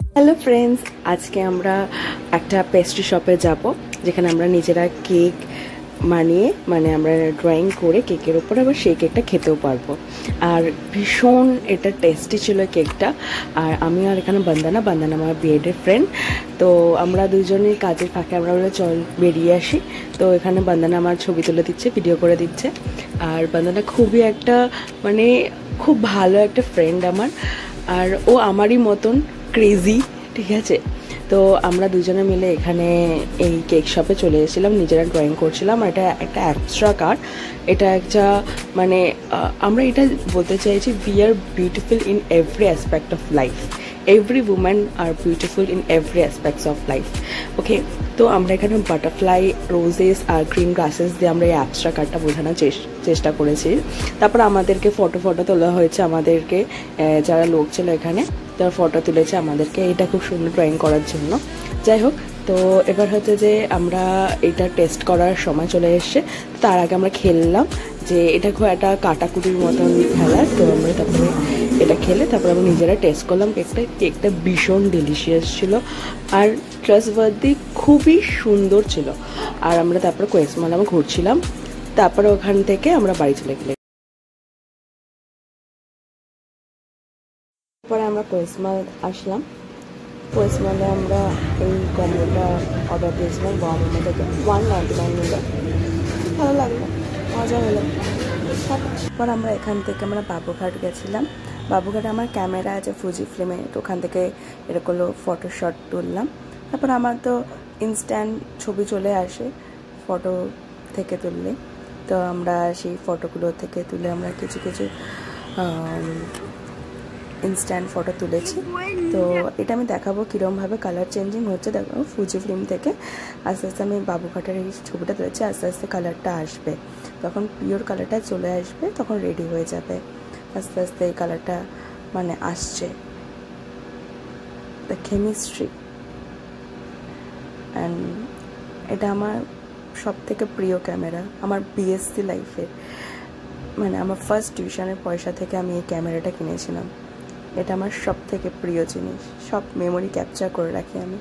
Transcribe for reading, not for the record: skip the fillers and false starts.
Hello friends, আজকে আমরা একটা পেস্ট্রি শপে যাব, যেখানে আমরা নিজেরা কেক মানে আমরা ড্রয়িং করে কেকের ওপর আবার সেই কেকটা খেতেও পারবো। আর ভীষণ এটা টেস্টি ছিল কেকটা। আর আমি আর এখানে বান্দানা আমার বিএডের ফ্রেন্ড। তো আমরা দুজনেই কাজের ফাঁকে আমরা বলে চল বেরিয়ে আসি। তো এখানে বান্দানা আমার ছবি তুলে দিচ্ছে, ভিডিও করে দিচ্ছে। আর বান্দানা খুবই একটা খুব ভালো একটা ফ্রেন্ড আমার, আর ও আমারই মতন ক্রেজি, ঠিক আছে। তো আমরা দুজনে মিলে এখানে এই কেক শপে চলে এসেছিলাম, নিজেরা ড্রয়িং করছিলাম। আর এটা একটা অ্যাবস্ট্রাক্ট আর্ট, এটা একটা আমরা এটা বলতে চাইছি we are beautiful in every aspect of life. Every women are beautiful in every aspects of life. Okay, তো আমরা এখানে বাটারফ্লাই, রোজেস আর গ্রিন গ্রাসেস দিয়ে আমরা এই অ্যাবস্ট্রাক্ট আর্টটা বোঝানোর চেষ্টা করেছি। তারপর আমাদেরকে ফটো তোলা হয়েছে, আমাদেরকে যারা লোক ছিল এখানে তার ফটো তুলেছে আমাদেরকে, এটা খুব সুন্দর ড্রয়িং করার জন্য। যাই হোক, তো এবার হচ্ছে যে আমরা এটা টেস্ট করার সময় চলে এসছে। তার আগে আমরা খেললাম, যে এটা খুব একটা কাটাকুটির মতন খেলা। তো আমরা তারপরে এটা খেলে তারপরে আমরা নিজেরা টেস্ট করলাম কেকটা ভীষণ ডিলিশিয়াস ছিল আর ট্রাস্টওয়ার্দি, খুবই সুন্দর ছিল। আর আমরা তারপরে কোয়েসমালাম ঘুরছিলাম, তারপরে ওখান থেকে আমরা বাড়ি চলে গেলাম। পরে আমরা কোয়েসমাল আসলাম। কোয়েসমালে আমরা এই কম্বোটা অর্ডার দিয়েছিলাম গভর্নমেন্ট থেকে, 199 নিল। ভালো লাগলো, মজা হলো। তারপর আমরা এখান থেকে বাবুঘাট গেছিলাম। বাবুঘাটে আমার ক্যামেরা আছে ফুজি ফিল্মে, তো ওখান থেকে এরকম ফটোশট তুললাম। তারপর আমার তো ইনস্ট্যান্ট ছবি চলে আসে ফটো থেকে তুললে। তো আমরা সেই ফটোগুলো থেকে তুলে আমরা কিছু ইনস্ট্যান্ট ফটো তুলেছি। তো এটা আমি দেখাবো কীরকমভাবে কালার চেঞ্জিং হচ্ছে। দেখো, ফুজি ফিল্ম থেকে আস্তে আস্তে আমি বাবুঘাটের এই ছবিটা তুলেছি, আস্তে আস্তে কালারটা আসবে, তখন পিওর কালারটা চলে আসবে, তখন রেডি হয়ে যাবে। আস্তে আস্তে এই কালারটা আসছে। দ্য কেমিস্ট্রি অ্যান্ড এটা আমার সব থেকে প্রিয় ক্যামেরা আমার বিএসসি লাইফের। আমার ফার্স্ট টিউশনের পয়সা থেকে আমি এই ক্যামেরাটা কিনেছিলাম। এটা আমার সব থেকে প্রিয় জিনিস, সব মেমোরি ক্যাপচার করে রাখি আমি।